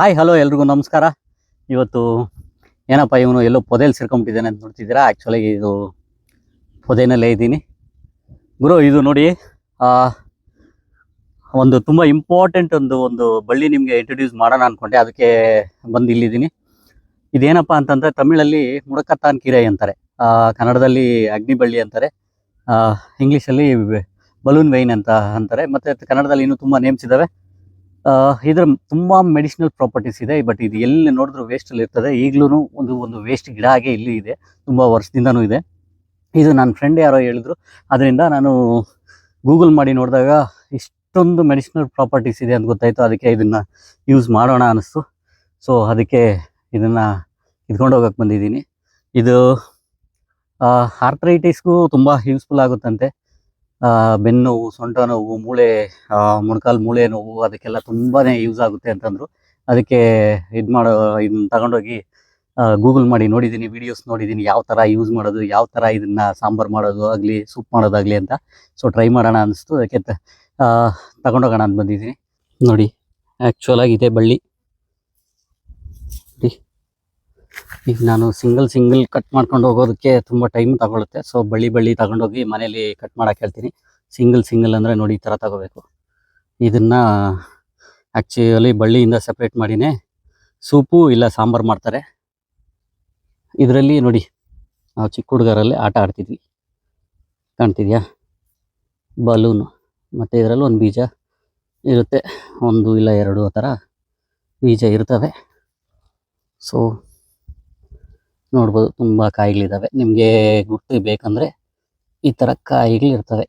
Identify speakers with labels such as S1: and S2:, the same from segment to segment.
S1: Hi hello ಎಲ್ರಿಗೂ ನಮಸ್ಕಾರ. ಇವತ್ತು ಏನಪ್ಪ ಇವನು ಎಲ್ಲೋ ಪೊದೆಯಲ್ಲಿ ಸೇರ್ಕೊಂಡ್ಬಿಟ್ಟಿದ್ದಾನೆ ಅಂತ ನೋಡ್ತಿದ್ದೀರಾ. ಆ್ಯಕ್ಚುಲಾಗಿ ಇದು ಪೊದೆನಲ್ಲೇ ಇದ್ದೀನಿ ಗುರು. ಇದು ನೋಡಿ, ಒಂದು ತುಂಬ ಇಂಪಾರ್ಟೆಂಟ್ ಒಂದು ಬಳ್ಳಿ ನಿಮಗೆ ಇಂಟ್ರೊಡ್ಯೂಸ್ ಮಾಡೋಣ ಅಂದ್ಕೊಂಡೆ, ಅದಕ್ಕೆ ಬಂದು ಇಲ್ಲಿದ್ದೀನಿ. ಇದೇನಪ್ಪ ಅಂತಂದರೆ ತಮಿಳಲ್ಲಿ ಮುಡಕತ್ತಾನ್ ಕೀರೆ ಅಂತಾರೆ, ಕನ್ನಡದಲ್ಲಿ ಅಗ್ನಿ ಬಳ್ಳಿ ಅಂತಾರೆ, ಇಂಗ್ಲೀಷಲ್ಲಿ ಬಲೂನ್ ವೈನ್ ಅಂತ ಅಂತಾರೆ, ಮತ್ತು ಕನ್ನಡದಲ್ಲಿ ಇನ್ನೂ ತುಂಬ ನೇಮ್ಸ್ ಇದ್ದಾವೆ. ಇದರ ತುಂಬ ಮೆಡಿಸಿನಲ್ ಪ್ರಾಪರ್ಟೀಸ್ ಇದೆ. ಬಟ್ ಇದು ಎಲ್ಲಿ ನೋಡಿದ್ರು ವೇಸ್ಟಲ್ಲಿ ಇರ್ತದೆ. ಈಗಲೂ ಒಂದು ವೇಸ್ಟ್ ಗಿಡ ಹಾಗೆ ಇಲ್ಲಿ ಇದೆ, ತುಂಬ ವರ್ಷದಿಂದನೂ ಇದೆ. ಇದು ನನ್ನ ಫ್ರೆಂಡ್ ಯಾರೋ ಹೇಳಿದ್ರು, ಅದರಿಂದ ನಾನು ಗೂಗಲ್ ಮಾಡಿ ನೋಡಿದಾಗ ಇಷ್ಟೊಂದು ಮೆಡಿಸಿನಲ್ ಪ್ರಾಪರ್ಟೀಸ್ ಇದೆ ಅಂತ ಗೊತ್ತಾಯಿತು. ಅದಕ್ಕೆ ಇದನ್ನು ಯೂಸ್ ಮಾಡೋಣ ಅನ್ನಿಸ್ತು. ಸೊ ಅದಕ್ಕೆ ಇದನ್ನು ಇದ್ಕೊಂಡು ಹೋಗೋಕ್ಕೆ ಬಂದಿದ್ದೀನಿ. ಇದು ಆರ್ಥರೈಟಿಸ್ಗೂ ತುಂಬ ಯೂಸ್ಫುಲ್ ಆಗುತ್ತಂತೆ. ಬೆನ್ನು ನೋವು, ಸೊಂಟ ನೋವು, ಮೊಣಕಾಲು ಮೂಳೆ ನೋವು, ಅದಕ್ಕೆಲ್ಲ ತುಂಬಾ ಯೂಸ್ ಆಗುತ್ತೆ ಅಂತಂದರು. ಅದಕ್ಕೆ ಇದನ್ನ ತಗೊಂಡೋಗಿ ಗೂಗಲ್ ಮಾಡಿ ನೋಡಿದ್ದೀನಿ, ವೀಡಿಯೋಸ್ ನೋಡಿದ್ದೀನಿ, ಯಾವ ಥರ ಯೂಸ್ ಮಾಡೋದು, ಯಾವ ಥರ ಇದನ್ನು ಸಾಂಬಾರು ಮಾಡೋದು ಆಗಲಿ, ಸೂಪ್ ಮಾಡೋದಾಗಲಿ ಅಂತ. ಸೊ ಟ್ರೈ ಮಾಡೋಣ ಅನ್ನಿಸ್ತು, ಅದಕ್ಕೆ ತಗೊಂಡೋಗೋಣ ಅಂತ ಬಂದಿದ್ದೀನಿ. ನೋಡಿ, ಆ್ಯಕ್ಚುಲಾಗಿ ಇದೆ ಬಳ್ಳಿ. ಈಗ ನಾನು ಸಿಂಗಲ್ ಕಟ್ ಮಾಡ್ಕೊಂಡು ಹೋಗೋದಕ್ಕೆ ತುಂಬ ಟೈಮ್ ತಗೊಳುತ್ತೆ. ಸೊ ಬಳ್ಳಿ ತಗೊಂಡೋಗಿ ಮನೇಲಿ ಕಟ್ ಮಾಡೋಕ್ಕೆ ಹೇಳ್ತೀನಿ. ಸಿಂಗಲ್ ಅಂದರೆ ನೋಡಿ ಈ ಥರ ತಗೋಬೇಕು. ಇದನ್ನು ಆ್ಯಕ್ಚುಲಿ ಬಳ್ಳಿಯಿಂದ ಸಪ್ರೇಟ್ ಮಾಡಿನೇ ಸೂಪು ಇಲ್ಲ ಸಾಂಬಾರು ಮಾಡ್ತಾರೆ. ಇದರಲ್ಲಿ ನೋಡಿ, ನಾವು ಚಿಕ್ಕ ಹುಡುಗರಲ್ಲಿ ಆಟ ಆಡ್ತಿದ್ವಿ, ಕಾಣ್ತಿದ್ಯಾ, ಬಲೂನು, ಮತ್ತು ಇದರಲ್ಲಿ ಒಂದು ಬೀಜ ಇರುತ್ತೆ, ಒಂದು ಇಲ್ಲ ಎರಡು ಆ ಥರ ಬೀಜ ಇರ್ತವೆ. ಸೊ ನೋಡ್ಬೋದು, ತುಂಬ ಕಾಯಿಗಳಿದ್ದಾವೆ. ನಿಮಗೆ ಗುರ್ತು ಬೇಕಂದರೆ ಈ ಥರ ಕಾಯಿಗಳಿರ್ತವೆ.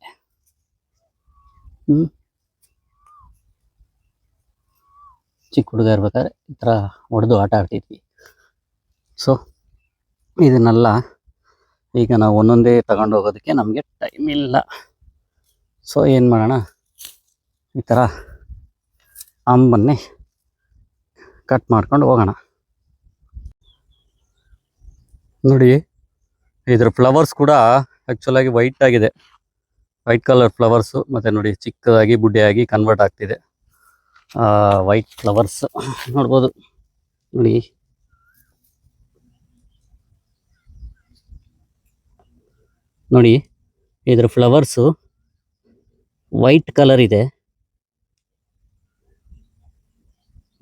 S1: ಚಿಕ್ಕ ಹುಡುಗ ಇರ್ಬೇಕಾದ್ರೆ ಈ ಥರ ಹೊಡೆದು ಆಟ ಆಡ್ತಿದ್ವಿ. ಸೊ ಇದನ್ನೆಲ್ಲ ಈಗ ನಾವು ಒಂದೊಂದೇ ತಗೊಂಡು ಹೋಗೋದಕ್ಕೆ ನಮಗೆ ಟೈಮ್ ಇಲ್ಲ. ಸೊ ಏನು ಮಾಡೋಣ, ಈ ಥರ ಅಂಬನ್ನೇ ಕಟ್ ಮಾಡ್ಕೊಂಡು ಹೋಗೋಣ. ನೋಡಿ, ಇದರ ಫ್ಲವರ್ಸ್ ಕೂಡ ಆ್ಯಕ್ಚುಲಾಗಿ ವೈಟ್ ಆಗಿದೆ, ವೈಟ್ ಕಲರ್ ಫ್ಲವರ್ಸು. ಮತ್ತು ನೋಡಿ, ಚಿಕ್ಕದಾಗಿ ಬುಡ್ಡೆಯಾಗಿ ಕನ್ವರ್ಟ್ ಆಗ್ತಿದೆ. ವೈಟ್ ಫ್ಲವರ್ಸ್ ನೋಡ್ಬೋದು. ನೋಡಿ ಇದರ ಫ್ಲವರ್ಸು ವೈಟ್ ಕಲರ್ ಇದೆ.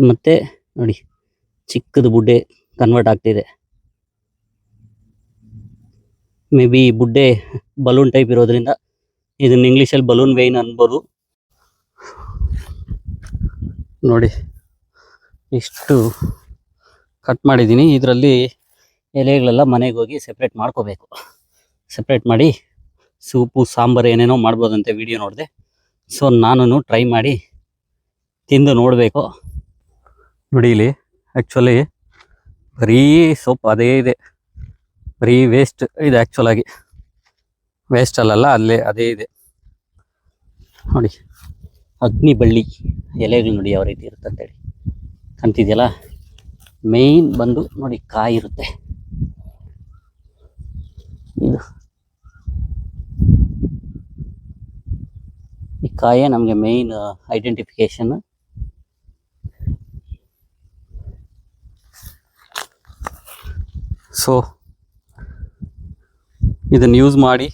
S1: ಮತ್ತು ನೋಡಿ, ಚಿಕ್ಕದು ಬುಡ್ಡೆ ಕನ್ವರ್ಟ್ ಆಗ್ತಿದೆ. ಮೇ ಬಿ ಬುಡ್ಡೆ ಬಲೂನ್ ಟೈಪ್ ಇರೋದ್ರಿಂದ ಇದನ್ನ ಇಂಗ್ಲೀಷಲ್ಲಿ ಬಲೂನ್ ವೈನ್ ಅನ್ಬೋದು. ನೋಡಿ, ಇಷ್ಟು ಕಟ್ ಮಾಡಿದ್ದೀನಿ. ಇದರಲ್ಲಿ ಎಲೆಗಳೆಲ್ಲ ಮನೆಗೆ ಹೋಗಿ ಸೆಪ್ರೇಟ್ ಮಾಡ್ಕೋಬೇಕು. ಸೆಪ್ರೇಟ್ ಮಾಡಿ ಸೂಪು ಸಾಂಬಾರು ಏನೇನೋ ಮಾಡ್ಬೋದಂತೆ ವಿಡಿಯೋ ನೋಡಿದೆ. ಸೊ ನಾನು ಟ್ರೈ ಮಾಡಿ ತಿಂದು ನೋಡಬೇಕು. ನೋಡಿ, ಇಲ್ಲಿ ಆ್ಯಕ್ಚುಲಿ ಬರೀ ಸೊಪ್ಪು ಅದೇ ಇದೆ, ಬರೀ ವೇಸ್ಟ್ ಇದೆ. ಆ್ಯಕ್ಚುಲಾಗಿ ವೇಸ್ಟ್ ಅಲ್ಲಲ್ಲ, ಅದೇ ಇದೆ. ನೋಡಿ, ಅಗ್ನಿ ಬಳ್ಳಿ ಎಲೆಗಳು ನೋಡಿ ಯಾವ ರೀತಿ ಇರುತ್ತೆ ಅಂತೇಳಿ, ಕಾಣ್ತಿದೆಯಲ್ಲ. ಮೇಯ್ನ್ ಬಂದು ನೋಡಿ, ಕಾಯಿ ಇರುತ್ತೆ. ಇದು ಈ ಕಾಯೇ ನಮಗೆ ಮೇಯ್ನ್ ಐಡೆಂಟಿಫಿಕೇಶನ್. ಸೊ ಇದನ್ನು ಯೂಸ್ ಮಾಡಿ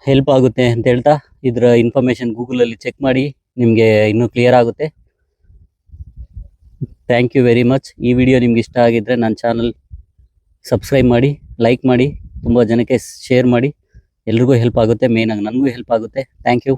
S1: ಹೆಲ್ಪ್ ಆಗುತ್ತೆ ಅಂತ ಹೇಳ್ತಾ, ಇದರ ಇನ್ಫಾರ್ಮೇಷನ್ ಗೂಗಲಲ್ಲಿ ಚೆಕ್ ಮಾಡಿ, ನಿಮಗೆ ಇನ್ನೂ ಕ್ಲಿಯರ್ ಆಗುತ್ತೆ. Thank you very much. ಈ ವಿಡಿಯೋ ನಿಮ್ಗೆ ಇಷ್ಟ ಆಗಿದ್ದರೆ ನನ್ನ ಚಾನಲ್ ಸಬ್ಸ್ಕ್ರೈಬ್ ಮಾಡಿ, ಲೈಕ್ ಮಾಡಿ, ತುಂಬ ಜನಕ್ಕೆ ಶೇರ್ ಮಾಡಿ. ಎಲ್ರಿಗೂ ಹೆಲ್ಪ್ ಆಗುತ್ತೆ, ಮೇಯ್ನಾಗಿ ನನಗೂ ಹೆಲ್ಪ್ ಆಗುತ್ತೆ. Thank you.